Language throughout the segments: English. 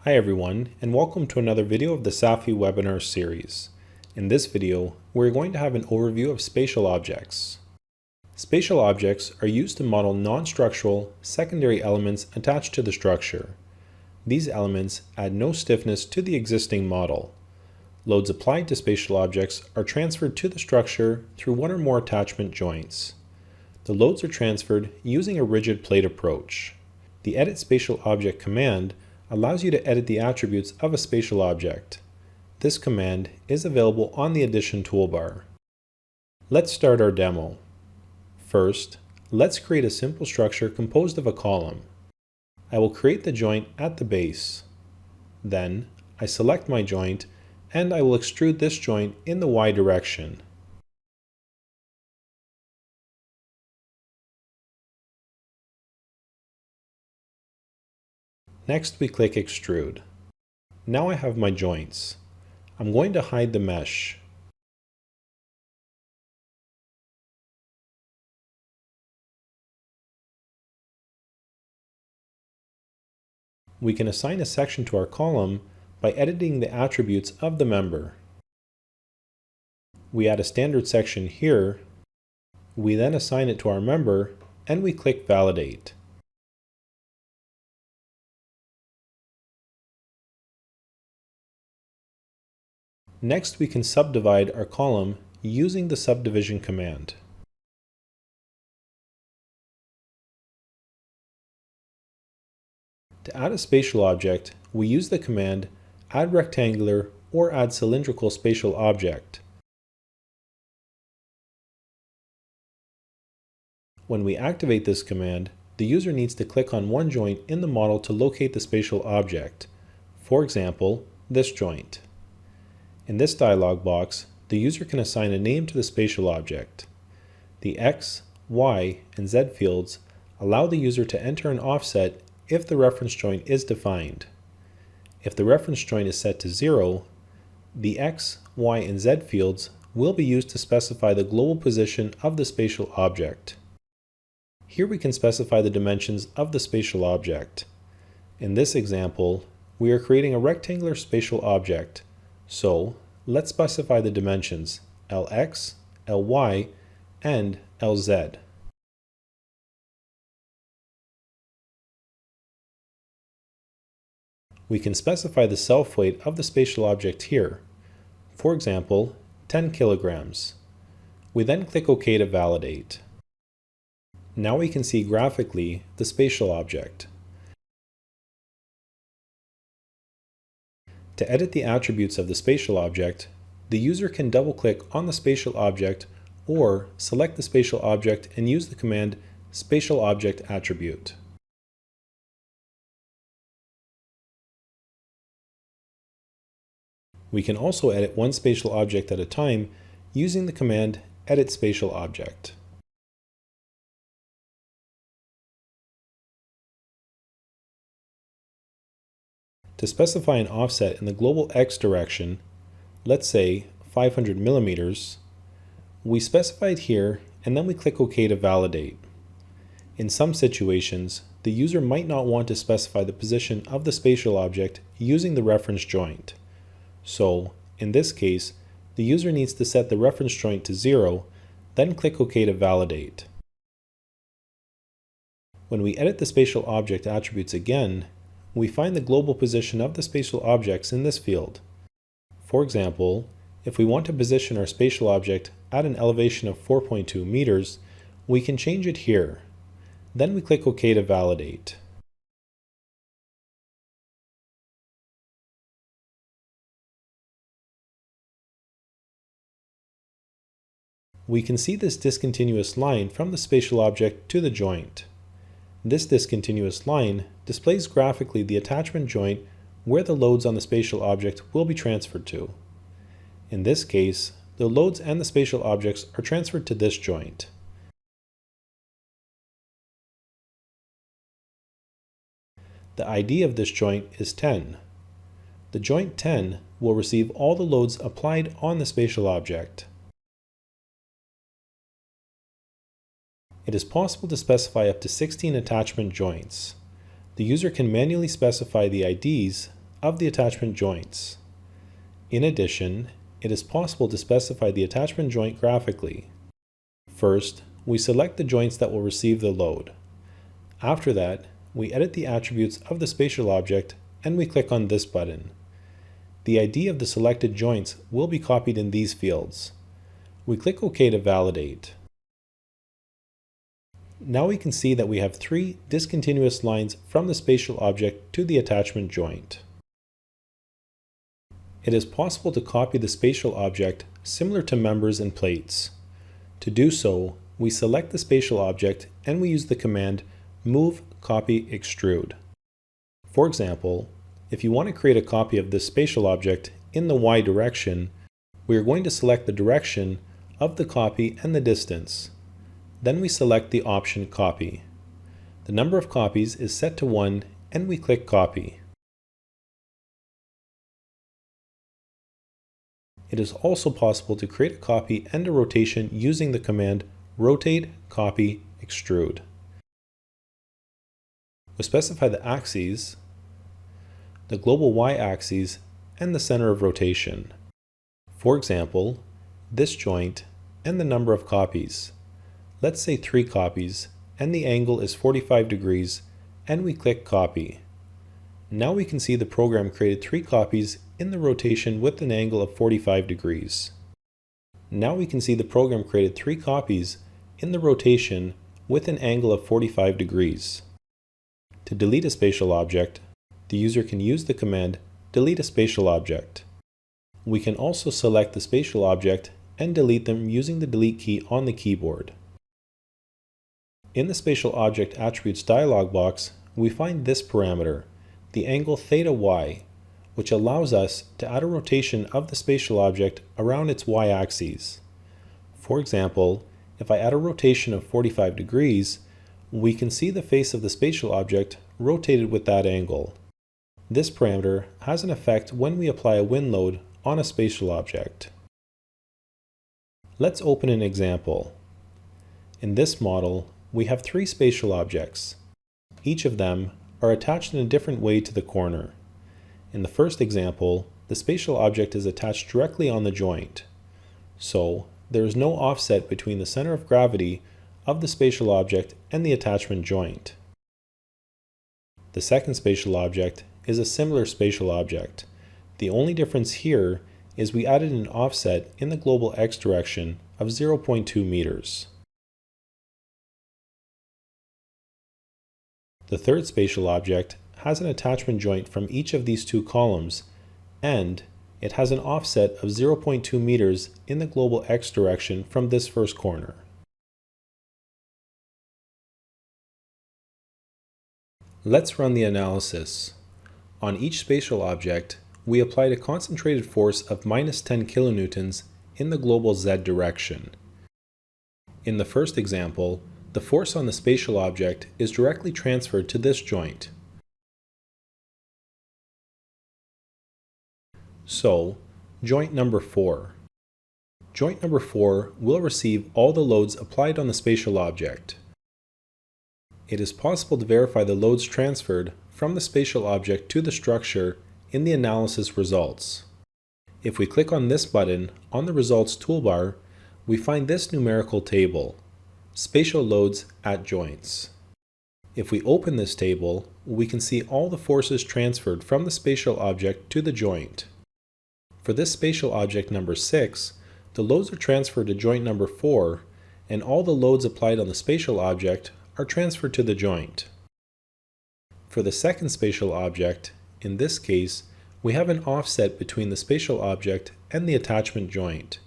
Hi everyone, and welcome to another video of the SAFI webinar series. In this video, we're going to have an overview of spatial objects. Spatial objects are used to model non-structural, secondary elements attached to the structure. These elements add no stiffness to the existing model. Loads applied to spatial objects are transferred to the structure through one or more attachment joints. The loads are transferred using a rigid plate approach. The Edit Spatial Object command allows you to edit the attributes of a spatial object. This command is available on the Addition toolbar. Let's start our demo. First, let's create a simple structure composed of a column. I will create the joint at the base. Then, I select my joint and I will extrude this joint in the Y direction. Next, we click Extrude. Now I have my joints. I'm going to hide the mesh. We can assign a section to our column by editing the attributes of the member. We add a standard section here. We then assign it to our member and we click Validate. Next, we can subdivide our column using the subdivision command. To add a spatial object, we use the command add rectangular or add cylindrical spatial object. When we activate this command, the user needs to click on one joint in the model to locate the spatial object. For example, this joint. In this dialog box, the user can assign a name to the spatial object. The X, Y, and Z fields allow the user to enter an offset if the reference joint is defined. If the reference joint is set to 0, the X, Y, and Z fields will be used to specify the global position of the spatial object. Here we can specify the dimensions of the spatial object. In this example, we are creating a rectangular spatial object. So, let's specify the dimensions Lx, Ly, and Lz. We can specify the self-weight of the spatial object here. For example, 10 kilograms. We then click OK to validate. Now we can see graphically the spatial object. To edit the attributes of the spatial object, the user can double-click on the spatial object or select the spatial object and use the command Spatial Object Attribute. We can also edit one spatial object at a time using the command Edit Spatial Object. To specify an offset in the global X direction, let's say 500 millimeters, we specify it here and then we click OK to validate. In some situations, the user might not want to specify the position of the spatial object using the reference joint. So, in this case, the user needs to set the reference joint to 0, then click OK to validate. When we edit the spatial object attributes again, we find the global position of the spatial objects in this field. For example, if we want to position our spatial object at an elevation of 4.2 meters, we can change it here. Then we click OK to validate. We can see this discontinuous line from the spatial object to the joint. This discontinuous line displays graphically the attachment joint where the loads on the spatial object will be transferred to. In this case, the loads and the spatial objects are transferred to this joint. The ID of this joint is 10. The joint 10 will receive all the loads applied on the spatial object. It is possible to specify up to 16 attachment joints. The user can manually specify the IDs of the attachment joints. In addition, it is possible to specify the attachment joint graphically. First, we select the joints that will receive the load. After that, we edit the attributes of the spatial object and we click on this button. The ID of the selected joints will be copied in these fields. We click OK to validate. Now we can see that we have 3 discontinuous lines from the spatial object to the attachment joint. It is possible to copy the spatial object similar to members and plates. To do so, we select the spatial object and we use the command move, copy, extrude. For example, if you want to create a copy of this spatial object in the Y direction, we are going to select the direction of the copy and the distance. Then we select the option Copy. The number of copies is set to 1 and we click Copy. It is also possible to create a copy and a rotation using the command Rotate, Copy, Extrude. We specify the axes, the global y-axis, and the center of rotation. For example, this joint and the number of copies. Let's say 3 copies, and the angle is 45 degrees, and we click Copy. Now we can see the program created 3 copies in the rotation with an angle of 45 degrees. Now we can see the program created 3 copies in the rotation with an angle of 45 degrees. To delete a spatial object, the user can use the command delete a spatial object. We can also select the spatial object and delete them using the delete key on the keyboard. In the spatial object attributes dialog box, we find this parameter, the angle theta y, which allows us to add a rotation of the spatial object around its y-axis. For example, if I add a rotation of 45 degrees, we can see the face of the spatial object rotated with that angle. This parameter has an effect when we apply a wind load on a spatial object. Let's open an example. In this model, we have 3 spatial objects. Each of them are attached in a different way to the corner. In the first example, the spatial object is attached directly on the joint. So, there is no offset between the center of gravity of the spatial object and the attachment joint. The second spatial object is a similar spatial object. The only difference here is we added an offset in the global x direction of 0.2 meters. The third spatial object has an attachment joint from each of these 2 columns, and it has an offset of 0.2 meters in the global x direction from this first corner. Let's run the analysis. On each spatial object, we applied a concentrated force of -10 kilonewtons in the global z direction. In the first example, the force on the spatial object is directly transferred to this joint. So, joint number 4. Joint number 4 will receive all the loads applied on the spatial object. It is possible to verify the loads transferred from the spatial object to the structure in the analysis results. If we click on this button on the results toolbar, we find this numerical table, spatial loads at joints. If we open this table, we can see all the forces transferred from the spatial object to the joint. For this spatial object number 6, the loads are transferred to joint number 4, and all the loads applied on the spatial object are transferred to the joint. For the second spatial object, in this case, we have an offset between the spatial object and the attachment joint.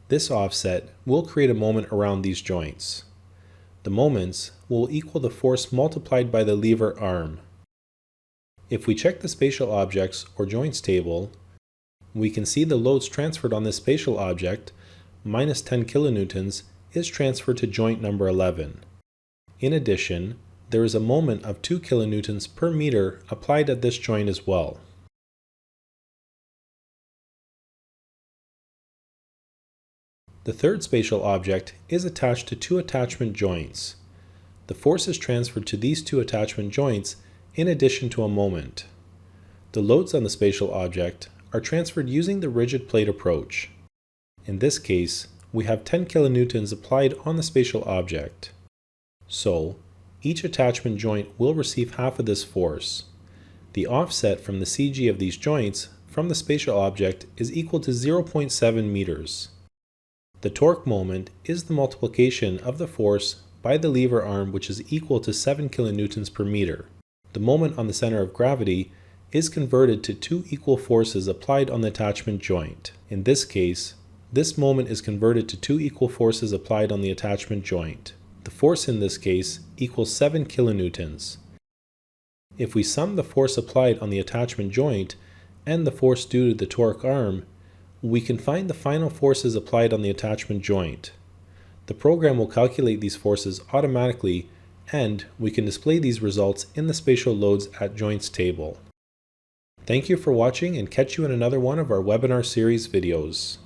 This offset will create a moment around these joints. The moments will equal the force multiplied by the lever arm. If we check the spatial objects or joints table, we can see the loads transferred on this spatial object, -10 kilonewtons, is transferred to joint number 11. In addition, there is a moment of 2 kilonewtons per meter applied at this joint as well. The third spatial object is attached to 2 attachment joints. The forces transferred to these 2 attachment joints in addition to a moment. The loads on the spatial object are transferred using the rigid plate approach. In this case, we have 10 kilonewtons applied on the spatial object. So, each attachment joint will receive half of this force. The offset from the CG of these joints from the spatial object is equal to 0.7 meters. The torque moment is the multiplication of the force by the lever arm, which is equal to 7 kilonewtons per meter. The moment on the center of gravity is converted to two equal forces applied on the attachment joint. In this case, this moment is converted to two equal forces applied on the attachment joint. The force in this case equals 7 kilonewtons. If we sum the force applied on the attachment joint and the force due to the torque arm, we can find the final forces applied on the attachment joint. The program will calculate these forces automatically, and we can display these results in the spatial loads at joints table. Thank you for watching, and catch you in another one of our webinar series videos.